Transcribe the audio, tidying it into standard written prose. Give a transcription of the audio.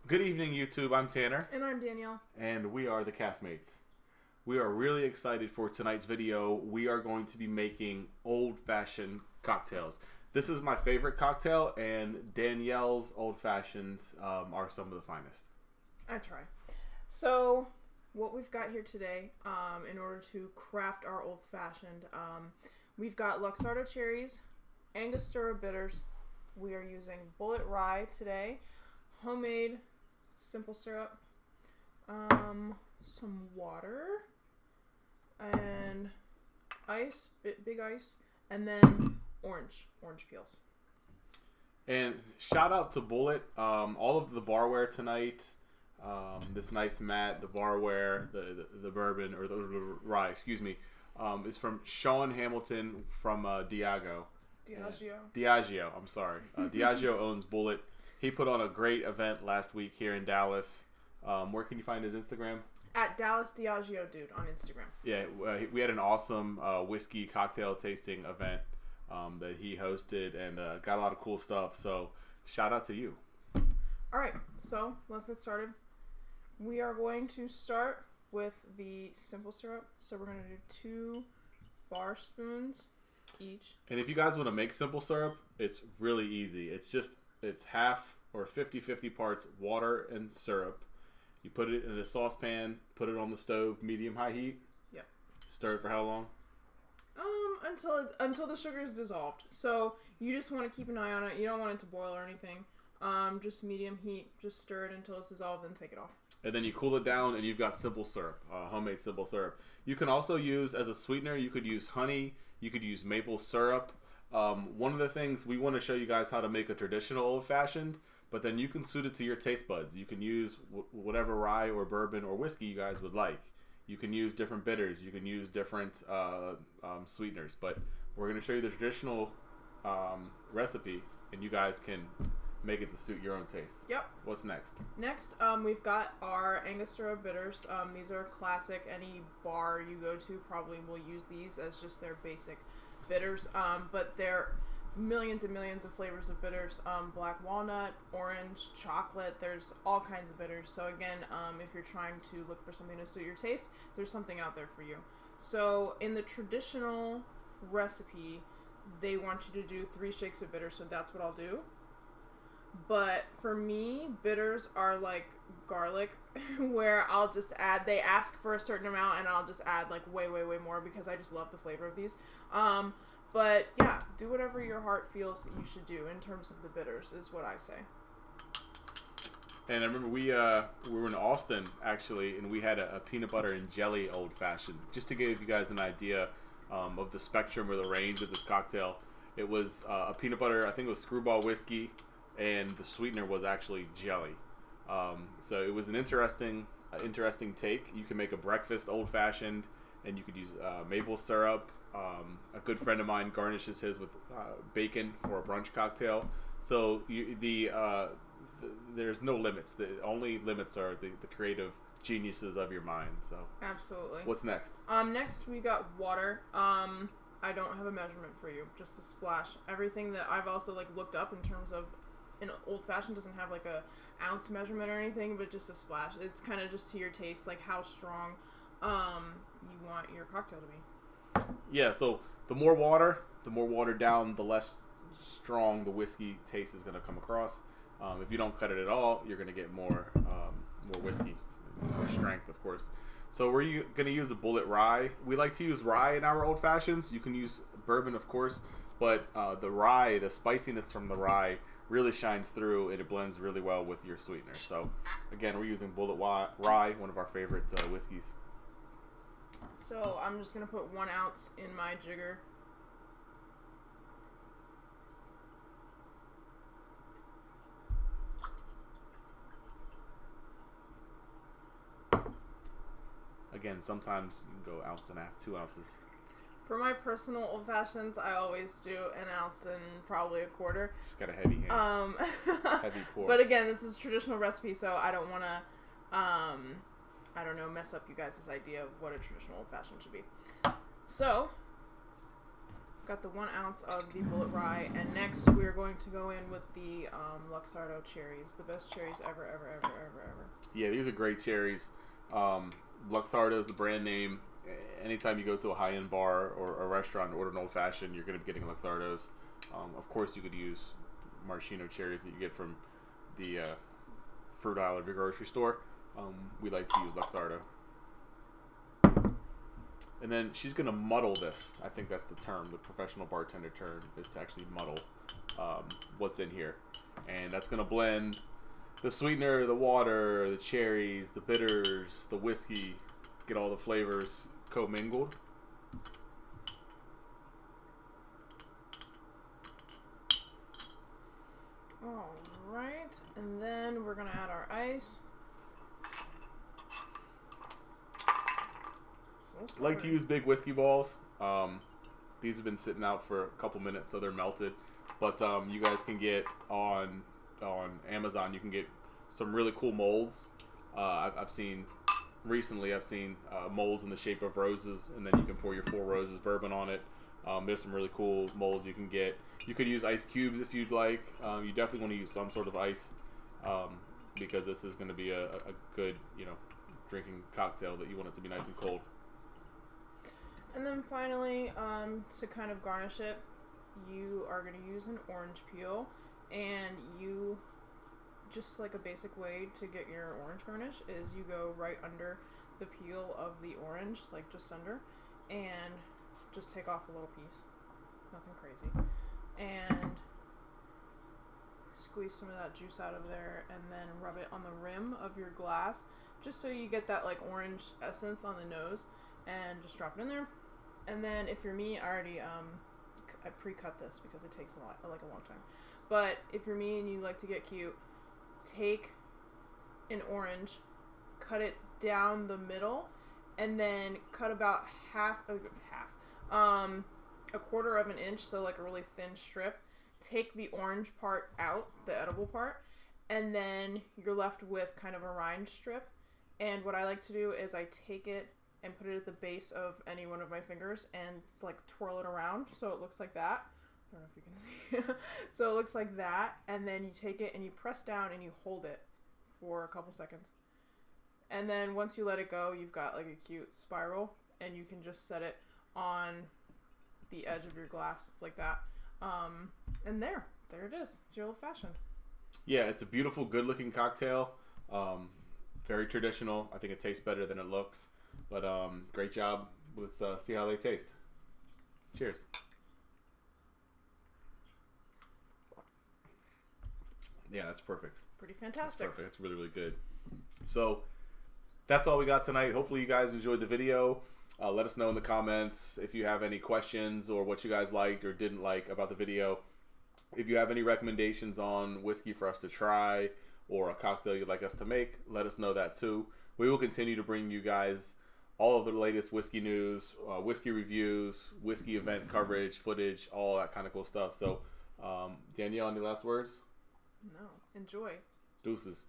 Good evening, YouTube. I'm Tanner. And I'm Danielle. And we are the Caskmates. We are really excited for tonight's video. We are going to be making old-fashioned cocktails. This is my favorite cocktail, and Danielle's old-fashions are some of the finest. I try. So, what we've got here today, in order to craft our old-fashioned, we've got Luxardo cherries, Angostura bitters. We are using bullet rye today, homemade simple syrup, some water, and ice, big ice, and then orange peels. And shout out to Bullet. All of the barware tonight, this nice mat, the barware, the bourbon, or the rye, excuse me, is from Sean Hamilton from Diageo. Diageo, I'm sorry. Diageo owns Bullet. He put on a great event last week here in Dallas. Where can you find his Instagram? At Dallas Diageo Dude on Instagram. Yeah, we had an awesome whiskey cocktail tasting event that he hosted and got a lot of cool stuff. So shout out to you. All right, so let's get started. We are going to start with the simple syrup. So we're going to do 2 bar spoons each. And if you guys want to make simple syrup, it's really easy. It's half or 50-50 parts water and syrup. You put it in a saucepan, put it on the stove, medium-high heat. Yep. Stir it for how long? Until the sugar is dissolved. So you just want to keep an eye on it. You don't want it to boil or anything. Just medium heat. Just stir it until it's dissolved, then take it off. And then you cool it down, and you've got simple syrup, homemade simple syrup. You can also use, as a sweetener, you could use honey. You could use maple syrup. One of the things we want to show you guys how to make a traditional old-fashioned, but then you can suit it to your taste buds. You can use whatever rye or bourbon or whiskey you guys would like. You can use different bitters. You can use different sweeteners. But we're going to show you the traditional recipe, and you guys can make it to suit your own taste. Yep. What's next? Next, we've got our Angostura bitters. These are classic. Any bar you go to probably will use these as just their basic bitters. But they're millions and millions of flavors of bitters. Black walnut, orange, chocolate. There's all kinds of bitters. So again, if you're trying to look for something to suit your taste, there's something out there for you. So in the traditional recipe, they want you to do 3 shakes of bitters. So that's what I'll do. But for me, bitters are like garlic, where I'll just add, they ask for a certain amount and I'll just add like way more because I just love the flavor of these. But yeah, do whatever your heart feels that you should do in terms of the bitters is what I say. And I remember we were in Austin actually, and we had a peanut butter and jelly old fashioned. Just to give you guys an idea of the spectrum or the range of this cocktail, it was a peanut butter. I think it was Screwball whiskey, and the sweetener was actually jelly. So it was an interesting take. You can make a breakfast old fashioned, and you could use maple syrup. A good friend of mine garnishes his with bacon for a brunch cocktail. So there's no limits. The only limits are the creative geniuses of your mind. So absolutely. What's next? Next we got water. I don't have a measurement for you, just a splash. Everything that I've also like looked up in terms of an old fashioned doesn't have like a ounce measurement or anything, but just a splash. It's kind of just to your taste, like how strong you want your cocktail to be. Yeah, so the more watered down, the less strong the whiskey taste is going to come across. If you don't cut it at all, you're going to get more whiskey, more strength, of course. So we're going to use a bullet rye. We like to use rye in our old fashions. You can use bourbon, of course, but the rye, the spiciness from the rye really shines through, and it blends really well with your sweetener. So again, we're using bullet rye, one of our favorite whiskeys. So I'm just going to put 1 ounce in my jigger. Again, sometimes you can go 1.5 ounces, 2 ounces. For my personal old fashions, I always do 1 ounce and probably a quarter. She's got a heavy hand. Heavy pour. But again, this is a traditional recipe, so I don't want to, mess up you guys' idea of what a traditional old fashioned should be. So, Got the 1 ounce of the Bullet Rye, and next we're going to go in with the Luxardo cherries, the best cherries ever. Yeah, these are great cherries. Luxardo is the brand name. Anytime you go to a high-end bar or a restaurant and order an old-fashioned, you're going to be getting Luxardos. Of course, you could use maraschino cherries that you get from the fruit aisle of your grocery store. We like to use Luxardo. And then she's going to muddle this. I think that's the term, the professional bartender term, is to actually muddle what's in here. And that's going to blend the sweetener, the water, the cherries, the bitters, the whiskey, get all the flavors commingled. Alright, and then we're going to add our ice. I like to use big whiskey balls. These have been sitting out for a couple minutes, so they're melted. But you guys can get on Amazon. You can get some really cool molds. I've seen molds in the shape of roses, and then you can pour your 4 Roses bourbon on it. There's some really cool molds you can get. You could use ice cubes if you'd like. You definitely want to use some sort of ice because this is going to be a good, drinking cocktail that you want it to be nice and cold. And then finally, to kind of garnish it, you are going to use an orange peel, and you just like a basic way to get your orange garnish is you go right under the peel of the orange, like just under, and just take off a little piece. Nothing crazy. And squeeze some of that juice out of there, and then rub it on the rim of your glass, just so you get that like orange essence on the nose, and just drop it in there. And then if you're me, I already I pre-cut this because it takes a long time. But if you're me and you like to get cute, take an orange, cut it down the middle, and then cut about a quarter of an inch, so like a really thin strip. Take the orange part out, the edible part, and then you're left with kind of a rind strip. And what I like to do is I take it and put it at the base of any one of my fingers and like twirl it around so it looks like that. I don't know if you can see. So it looks like that, and then you take it and you press down and you hold it for a couple seconds. And then once you let it go, you've got like a cute spiral, and you can just set it on the edge of your glass like that. And there it is. It's your old-fashioned. Yeah, it's a beautiful, good-looking cocktail. Very traditional. I think it tastes better than it looks. But great job. Let's see how they taste. Cheers. Yeah, that's perfect. Pretty fantastic. That's perfect. It's really, really good. So that's all we got tonight. Hopefully you guys enjoyed the video. Let us know in the comments if you have any questions or what you guys liked or didn't like about the video. If you have any recommendations on whiskey for us to try or a cocktail you'd like us to make, let us know that too. We will continue to bring you guys all of the latest whiskey news, whiskey reviews, whiskey event coverage, footage, all that kind of cool stuff. So, Danielle, any last words? No. Enjoy. Deuces.